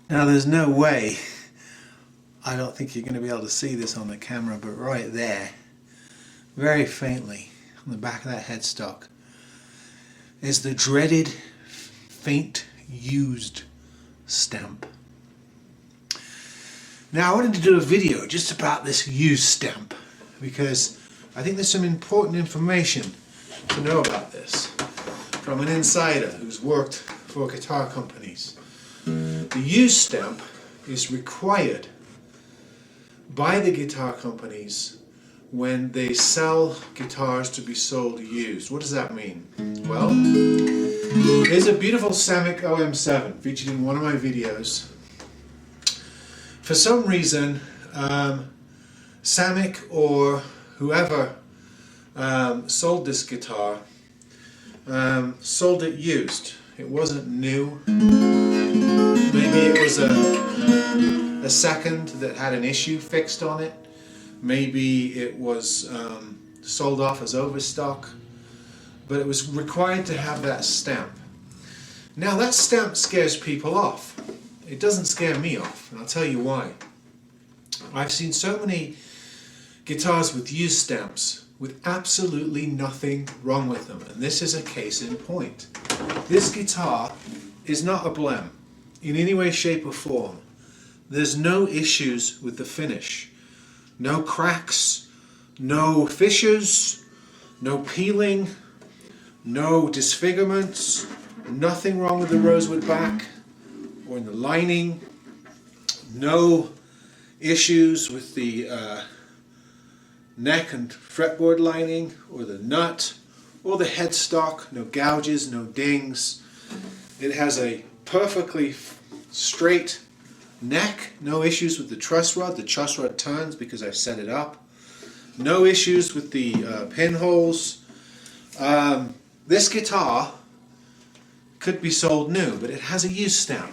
Now there's no way, I don't think you're going to be able to see this on the camera, but right there, very faintly on the back of that headstock, is the dreaded faint used stamp. Now I wanted to do a video just about this used stamp because I think there's some important information to know about this from an insider who's worked for guitar companies. The used stamp is required by the guitar companies when they sell guitars to be sold used. What does that mean? Well, there's a beautiful Samick OM7 featured in one of my videos. For some reason, Samick or whoever sold this guitar sold it used. It wasn't new. Maybe it was a second that had an issue fixed on it. Maybe it was sold off as overstock. But it was required to have that stamp. Now that stamp scares people off. It doesn't scare me off, and I'll tell you why. I've seen so many guitars with used stamps with absolutely nothing wrong with them, and this is a case in point. This guitar is not a blem in any way, shape or form. There's no issues with the finish. No cracks, no fissures, no peeling, no disfigurements, nothing wrong with the rosewood back or in the lining, no issues with the neck and fretboard lining or the nut or the headstock, no gouges, no dings. It has a perfectly straight neck, no issues with the truss rod turns because I set it up, no issues with the pinholes. This guitar could be sold new, but it has a used stamp.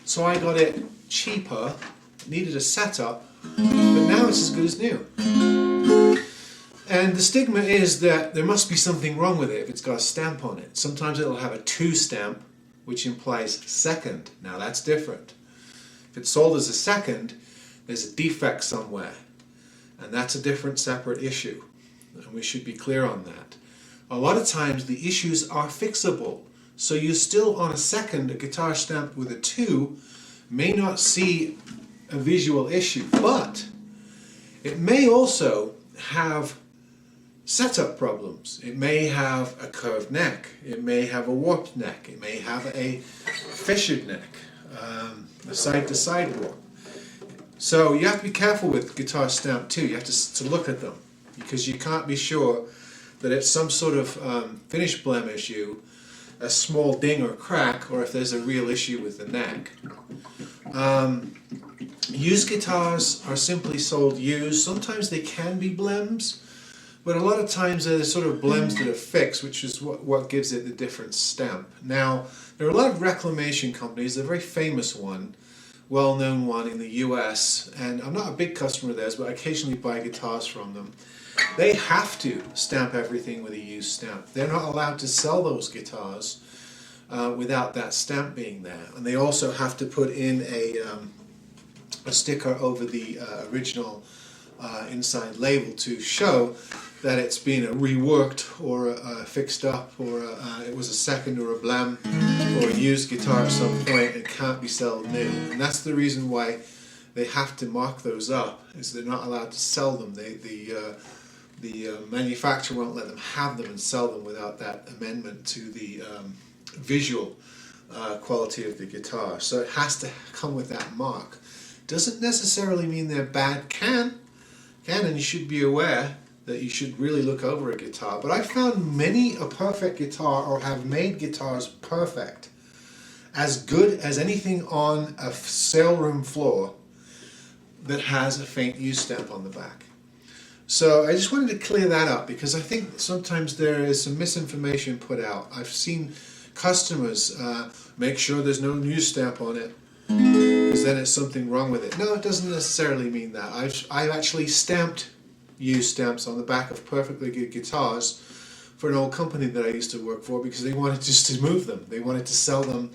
So I got it cheaper, needed a setup, but now it's as good as new. And the stigma is that there must be something wrong with it if it's got a stamp on it. Sometimes it'll have a 2 stamp, which implies second. Now that's different. If it's sold as a second, there's a defect somewhere. And that's a different, separate issue. And we should be clear on that. A lot of times the issues are fixable. So you still, on a second, a guitar stamped with a 2 may not see a visual issue, but it may also have setup problems. It may have a curved neck, it may have a warped neck, it may have a fissured neck, a side-to-side warp. So you have to be careful with guitar stamp too. You have to look at them because you can't be sure that it's some sort of finish blem issue, a small ding or crack, or if there's a real issue with the neck. Used guitars are simply sold used. Sometimes they can be blems, but a lot of times they're sort of blems that are fixed, which is what gives it the different stamp. Now, there are a lot of reclamation companies. A very famous one, well-known one in the US, and I'm not a big customer of theirs, but I occasionally buy guitars from them. They have to stamp everything with a used stamp. They're not allowed to sell those guitars without that stamp being there. And they also have to put in a sticker over the original inside label to show that it's been reworked or fixed up, or it was a second or a blem or a used guitar at some point and can't be sold new. And that's the reason why they have to mark those up, is they're not allowed to sell them. The manufacturer won't let them have them and sell them without that amendment to the visual quality of the guitar. So it has to come with that mark. Doesn't necessarily mean they're bad. Can, and you should be aware that you should really look over a guitar. But I found many a perfect guitar, or have made guitars perfect, as good as anything on a sale room floor that has a faint used stamp on the back. So I just wanted to clear that up because I think sometimes there is some misinformation put out. I've seen customers make sure there's no used stamp on it because then it's something wrong with it. No, it doesn't necessarily mean that. I've actually stamped used stamps on the back of perfectly good guitars for an old company that I used to work for because they wanted just to move them. They wanted to sell them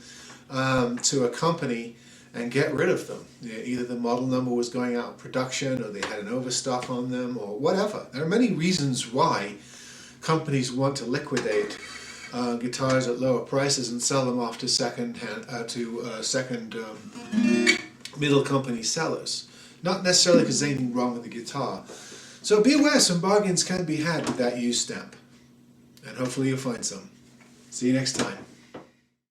to a company and get rid of them. Either the model number was going out of production, or they had an overstock on them, or whatever. There are many reasons why companies want to liquidate guitars at lower prices and sell them off to second middle company sellers. Not necessarily because there's anything wrong with the guitar. So be aware, some bargains can be had with that used stamp. And hopefully you'll find some. See you next time.